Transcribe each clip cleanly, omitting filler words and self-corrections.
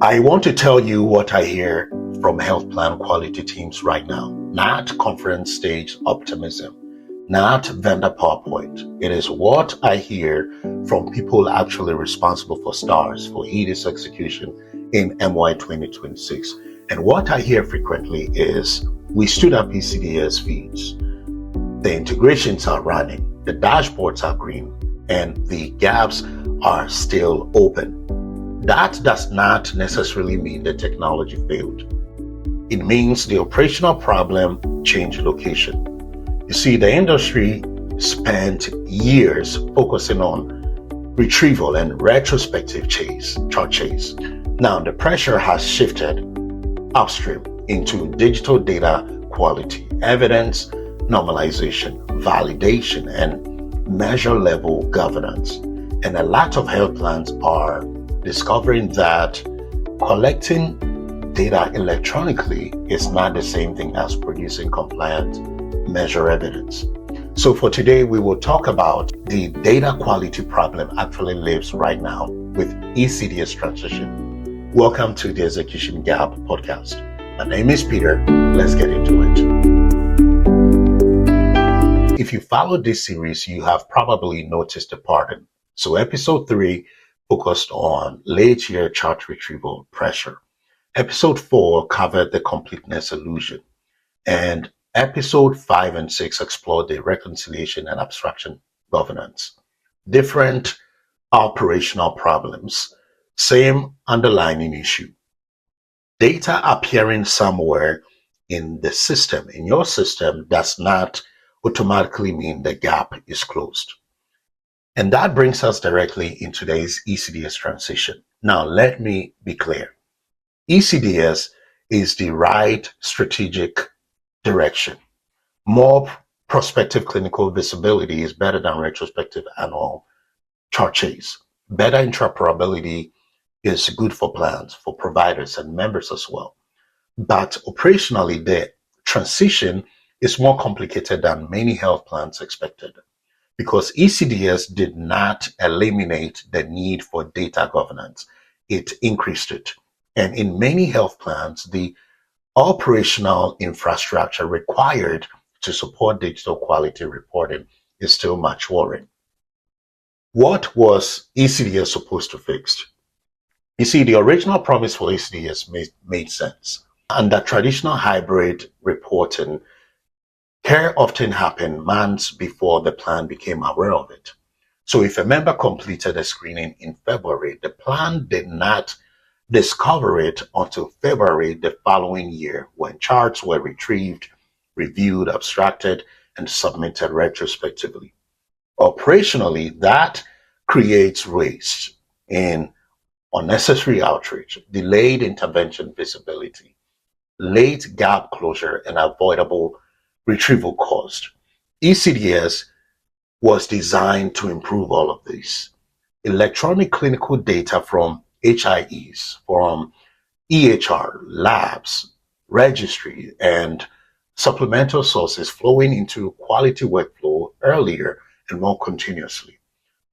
I want to tell you what I hear from health plan quality teams right now, not conference stage optimism, not vendor PowerPoint. It is what I hear from people actually responsible for STARS, for HEDIS execution in MY 2026. And what I hear frequently is, we stood up ECDS feeds, the integrations are running, the dashboards are green, and the gaps are still open. That does not necessarily mean the technology failed. It means the operational problem changed location. You see, the industry spent years focusing on retrieval and retrospective chart chase. Now the pressure has shifted upstream into digital data quality, evidence normalization, validation, and measure level governance. And a lot of health plans are discovering that collecting data electronically is not the same thing as producing compliant measure evidence. So for today, we will talk about the data quality problem actually lives right now with ECDS transition. Welcome to the Execution Gap podcast. My name is Peter. Let's get into it. If you followed this series, you have probably noticed a pattern. So episode 3 focused on late year chart retrieval pressure. Episode 4 covered the completeness illusion. And episode 5 and 6 explored the reconciliation and abstraction governance. Different operational problems, same underlying issue. Data appearing somewhere in the system, in your system, does not automatically mean the gap is closed. And that brings us directly into today's ECDS transition. Now, let me be clear. ECDS is the right strategic direction. More prospective clinical visibility is better than retrospective annual chart chase. Better interoperability is good for plans, for providers and members as well. But operationally, the transition is more complicated than many health plans expected, because ECDS did not eliminate the need for data governance. It increased it. And in many health plans, the operational infrastructure required to support digital quality reporting is still maturing. What was ECDS supposed to fix? You see, the original promise for ECDS made sense. Under traditional hybrid reporting, care often happened months before the plan became aware of it. So if a member completed a screening in February, the plan did not discover it until February the following year, when charts were retrieved, reviewed, abstracted, and submitted retrospectively. Operationally, that creates waste in unnecessary outreach, delayed intervention visibility, late gap closure, and avoidable retrieval cost. ECDS was designed to improve all of this. Electronic clinical data from HIEs, from EHR, labs, registry, and supplemental sources flowing into quality workflow earlier and more continuously.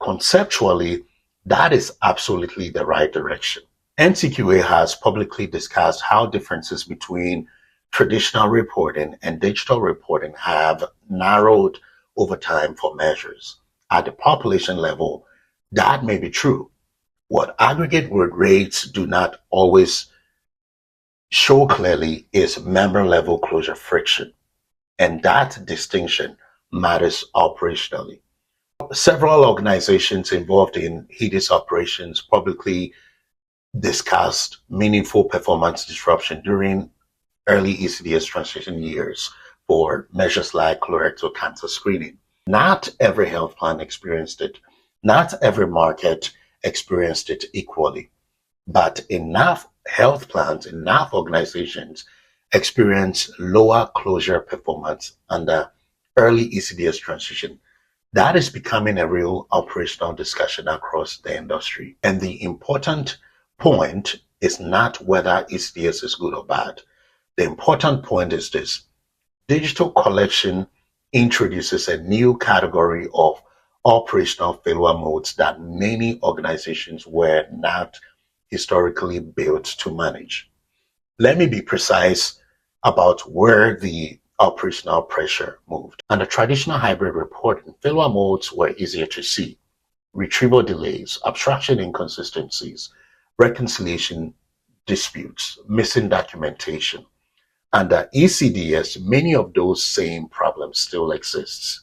Conceptually, that is absolutely the right direction. NCQA has publicly discussed how differences between traditional reporting and digital reporting have narrowed over time for measures. At the population level, that may be true. What aggregate word rates do not always show clearly is member level closure friction. And that distinction matters operationally. Several organizations involved in HEDIS operations publicly discussed meaningful performance disruption during early ECDS transition years for measures like colorectal cancer screening. Not every health plan experienced it. Not every market experienced it equally. But enough health plans, enough organizations experience lower closure performance under early ECDS transition. That is becoming a real operational discussion across the industry. And the important point is not whether ECDS is good or bad. The important point is this: digital collection introduces a new category of operational failure modes that many organizations were not historically built to manage. Let me be precise about where the operational pressure moved. Under traditional hybrid reporting, failure modes were easier to see. Retrieval delays, abstraction inconsistencies, reconciliation disputes, missing documentation. Under ECDS, many of those same problems still exist.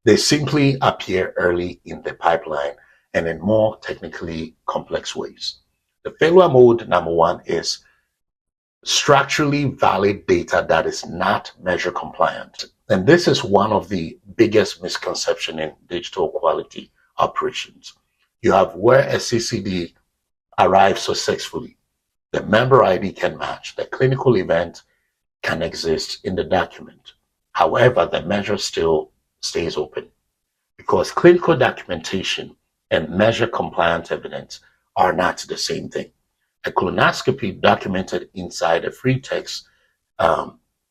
They simply appear early in the pipeline and in more technically complex ways. The failure mode number one is structurally valid data that is not measure compliant. And this is one of the biggest misconceptions in digital quality operations. You have where a CCD arrives successfully, the member ID can match, the clinical event can exist in the document. However, the measure still stays open because clinical documentation and measure compliant evidence are not the same thing. A colonoscopy documented inside a free text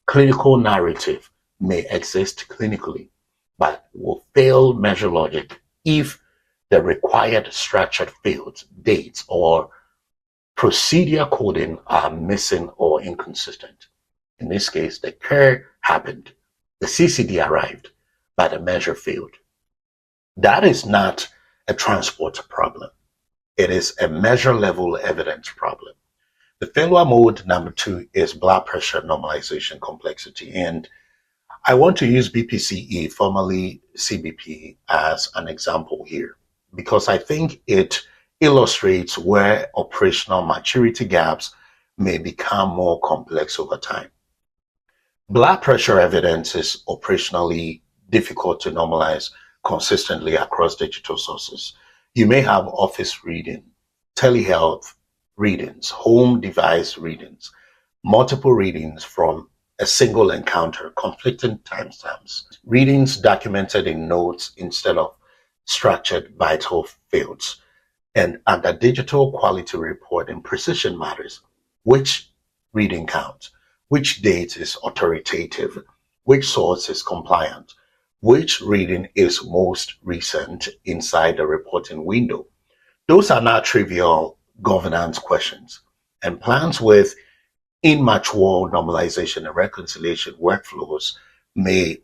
clinical narrative may exist clinically, but will fail measure logic if the required structured fields, dates, or procedure coding are missing or inconsistent. In this case, the care happened, the CCD arrived, but the measure failed. That is not a transport problem. It is a measure level evidence problem. The failure mode number two is blood pressure normalization complexity. And I want to use BPC-E, formerly CBP, as an example here, because I think it illustrates where operational maturity gaps may become more complex over time. Blood pressure evidence is operationally difficult to normalize consistently across digital sources. You may have office reading, telehealth readings, home device readings, multiple readings from a single encounter, conflicting timestamps, readings documented in notes instead of structured vital fields. And under digital quality reporting, precision matters. Which reading counts? Which date is authoritative? Which source is compliant? Which reading is most recent inside the reporting window? Those are not trivial governance questions. And plans with immature normalization and reconciliation workflows may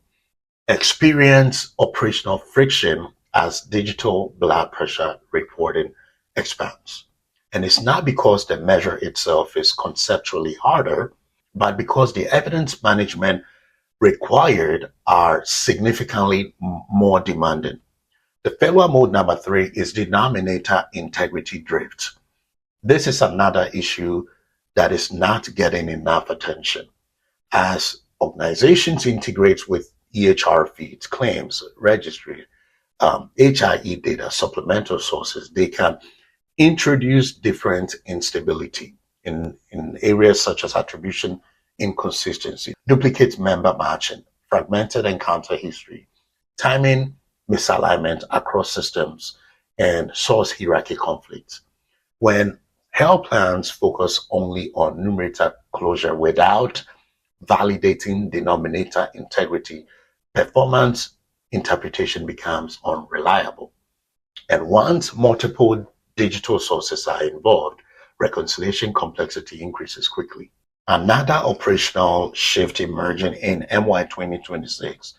experience operational friction as digital blood pressure reporting expands. And it's not because the measure itself is conceptually harder, but because the evidence management required are significantly more demanding. The failure mode number three is denominator integrity drift. This is another issue that is not getting enough attention. As organizations integrate with EHR feeds, claims, registry, HIE data, supplemental sources, they can introduce different instability in areas such as attribution inconsistency, duplicate member matching, fragmented encounter history, timing misalignment across systems, and source hierarchy conflicts. When health plans focus only on numerator closure without validating denominator integrity, performance interpretation becomes unreliable. And once multiple digital sources are involved, reconciliation complexity increases quickly. Another operational shift emerging in MY 2026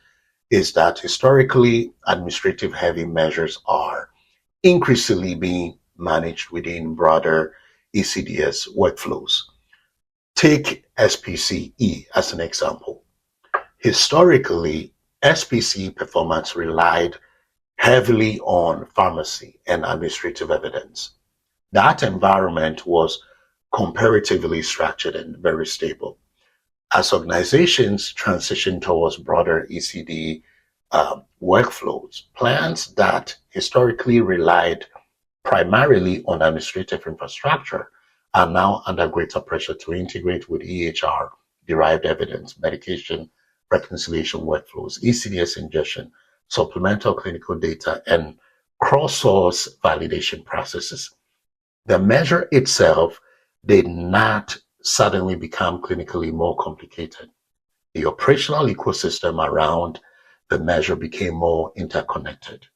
is that historically administrative heavy measures are increasingly being managed within broader ECDS workflows. Take SPC-E as an example. Historically, SPC performance relied heavily on pharmacy and administrative evidence. That environment was comparatively structured and very stable. As organizations transition towards broader ECD workflows, plans that historically relied primarily on administrative infrastructure are now under greater pressure to integrate with EHR-derived evidence, medication reconciliation workflows, ECDS ingestion, supplemental clinical data, and cross-source validation processes. The measure itself did not suddenly become clinically more complicated. The operational ecosystem around the measure became more interconnected.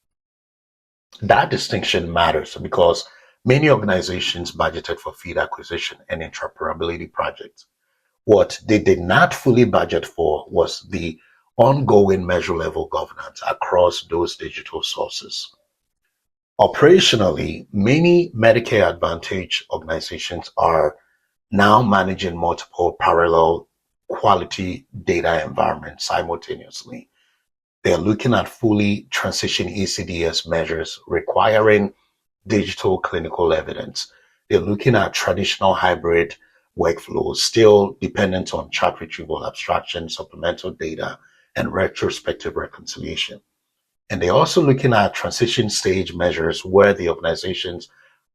That distinction matters because Many organizations budgeted for feed acquisition and interoperability projects. What they did not fully budget for was the ongoing measure level governance across those digital sources. Operationally, many Medicare Advantage organizations are now managing multiple parallel quality data environments simultaneously. They're looking at fully transition ECDS measures requiring digital clinical evidence. They're looking at traditional hybrid workflows, still dependent on chart retrieval, abstraction, supplemental data, and retrospective reconciliation. And they're also looking at transition stage measures where the organizations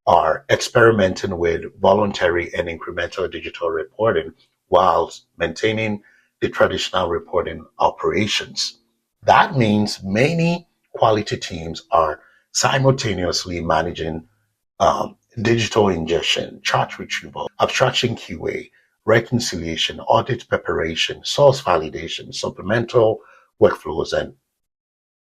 are experimenting with voluntary and incremental digital reporting while maintaining the traditional reporting operations. That means many quality teams are simultaneously managing digital ingestion, chart retrieval, abstraction QA, reconciliation, audit preparation, source validation, supplemental workflows, and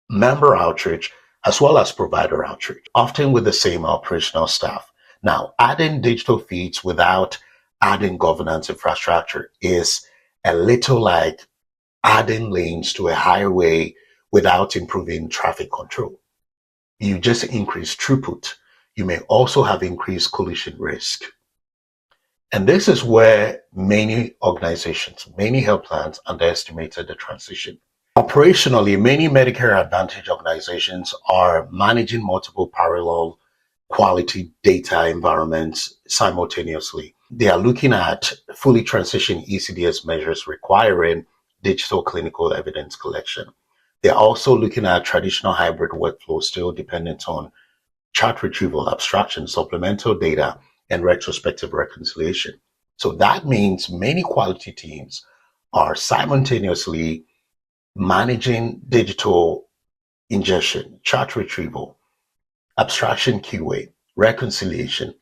member outreach, as well as provider outreach, often with the same operational staff. Now, adding digital feeds without adding governance infrastructure is a little like adding lanes to a highway without improving traffic control. You just increase throughput. You may also have increased collision risk. And this is where many organizations, many health plans underestimated the transition. Operationally, many Medicare Advantage organizations are managing multiple parallel quality data environments simultaneously. They are looking at fully transition ECDS measures requiring digital clinical evidence collection. They're also looking at traditional hybrid workflows still dependent on chart retrieval, abstraction, supplemental data, and retrospective reconciliation. So that means many quality teams are simultaneously managing digital ingestion, chart retrieval, abstraction QA, reconciliation,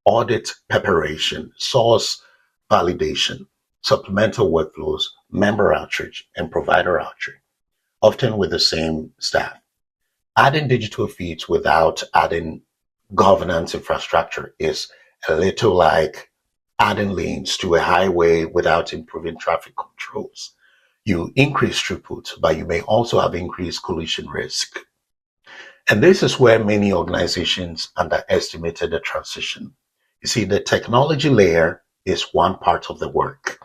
audit preparation, source validation, supplemental workflows, member outreach, and provider outreach, often with the same staff. Adding digital feeds without adding governance infrastructure is a little like adding lanes to a highway without improving traffic controls. You increase throughput, but you may also have increased collision risk. And this is where many organizations underestimated the transition. You see, the technology layer is one part of the work.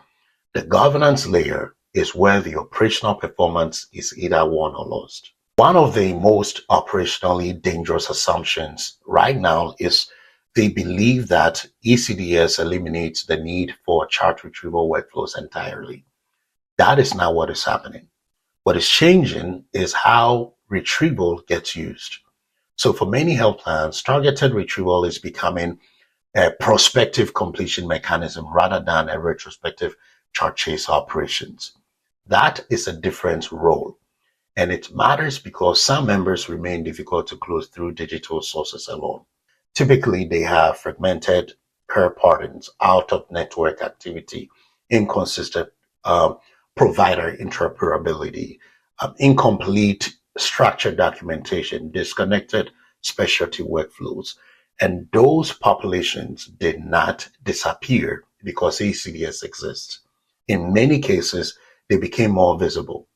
The governance layer is where the operational performance is either won or lost. One of the most operationally dangerous assumptions right now is they believe that ECDS eliminates the need for chart retrieval workflows entirely. That is not what is happening. What is changing is how retrieval gets used. So for many health plans, targeted retrieval is becoming a prospective completion mechanism rather than a retrospective chart chase operations. That is a different role. And it matters because some members remain difficult to close through digital sources alone. Typically, they have fragmented care patterns, out-of-network activity, inconsistent provider interoperability, incomplete structured documentation, disconnected specialty workflows. And those populations did not disappear because ECDS exists. In many cases, they became more visible.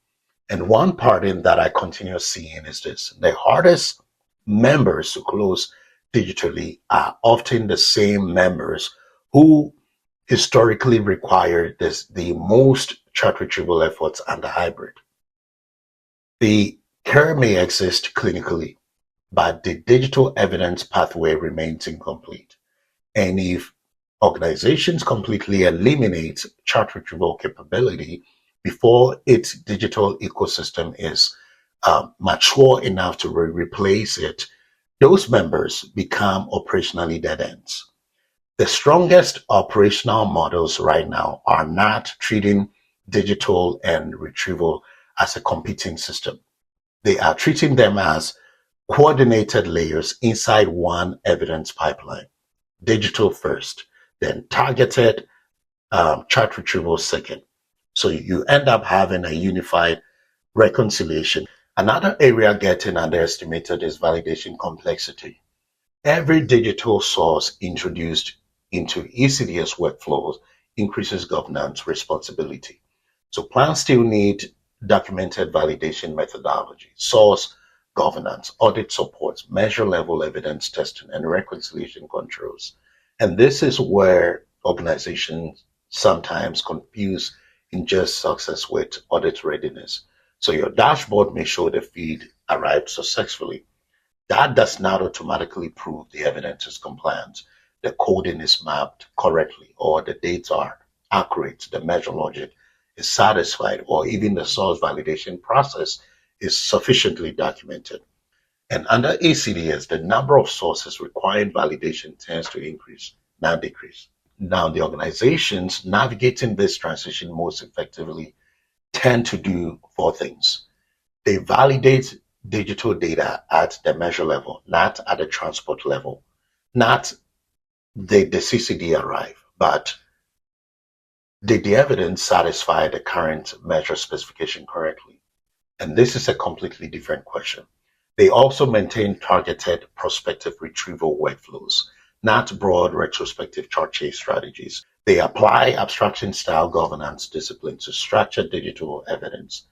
And one pattern that I continue seeing is this: the hardest members to close digitally are often the same members who historically required the most chart retrieval efforts and the hybrid. The care may exist clinically, but the digital evidence pathway remains incomplete. And if organizations completely eliminate chart retrieval capability before its digital ecosystem is mature enough to replace it, those members become operationally dead ends. The strongest operational models right now are not treating digital and retrieval as a competing system. They are treating them as coordinated layers inside one evidence pipeline. Digital first, then targeted chart retrieval second. So you end up having a unified reconciliation. Another area getting underestimated is validation complexity. Every digital source introduced into ECDS workflows increases governance responsibility. So plans still need documented validation methodology, source governance, audit support, measure level evidence testing, and reconciliation controls. And this is where organizations sometimes confuse ingest success with audit readiness. So your dashboard may show the feed arrived successfully. That does not automatically prove the evidence is compliant, the coding is mapped correctly, or the dates are accurate, the measure logic is satisfied, or even the source validation process is sufficiently documented. And under ECDS, the number of sources requiring validation tends to increase, not decrease. Now, the organizations navigating this transition most effectively tend to do four things. They validate digital data at the measure level, not at the transport level. Not did the CCD arrive, but did the evidence satisfy the current measure specification correctly? And this is a completely different question. They also maintain targeted prospective retrieval workflows, not broad retrospective chart chase strategies. They apply abstraction style governance discipline to structured digital evidence.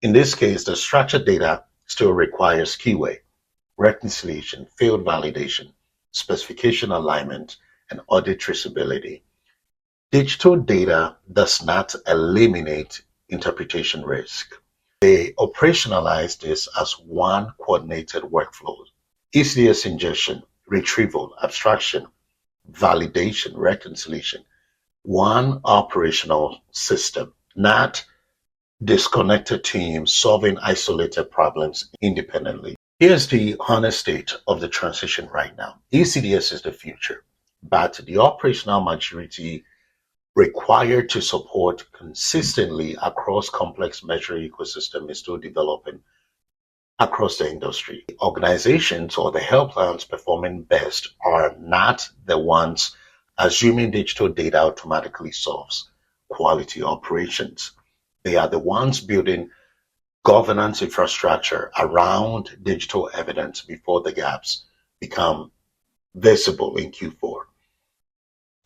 In this case, the structured data still requires keyway, reconciliation, field validation, specification alignment, and audit traceability. Digital data does not eliminate interpretation risk. They operationalize this as one coordinated workflow. ECDS ingestion, retrieval, abstraction, validation, reconciliation. One operational system, not disconnected teams solving isolated problems independently. Here's the honest state of the transition right now. ECDS is the future, but the operational maturity required to support consistently across complex measure ecosystem is still developing across the industry. Organizations or the health plans performing best are not the ones assuming digital data automatically solves quality operations. They are the ones building governance infrastructure around digital evidence before the gaps become visible in Q4.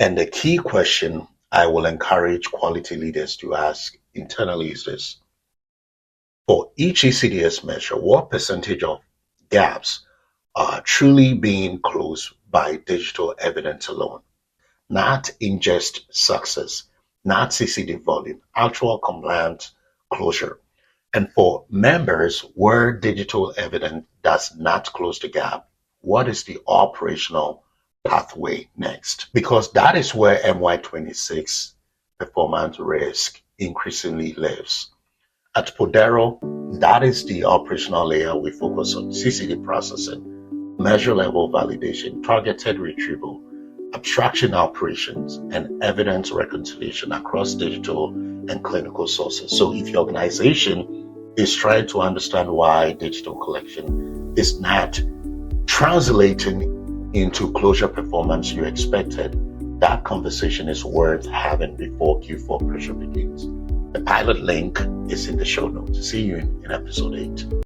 And the key question I will encourage quality leaders to ask internally is this. For each ECDS measure, what percentage of gaps are truly being closed by digital evidence alone? Not ingest success, not CCD volume, actual compliance closure. And for members where digital evidence does not close the gap, what is the operational pathway next? Because that is where MY26 performance risk increasingly lives. At Podero, that is the operational layer we focus on: CCD processing, measure level validation, targeted retrieval, abstraction operations, and evidence reconciliation across digital and clinical sources. So if your organization is trying to understand why digital collection is not translating into closure performance you expected, that conversation is worth having before Q4 pressure begins. The pilot link is in the show notes. See you in episode 8.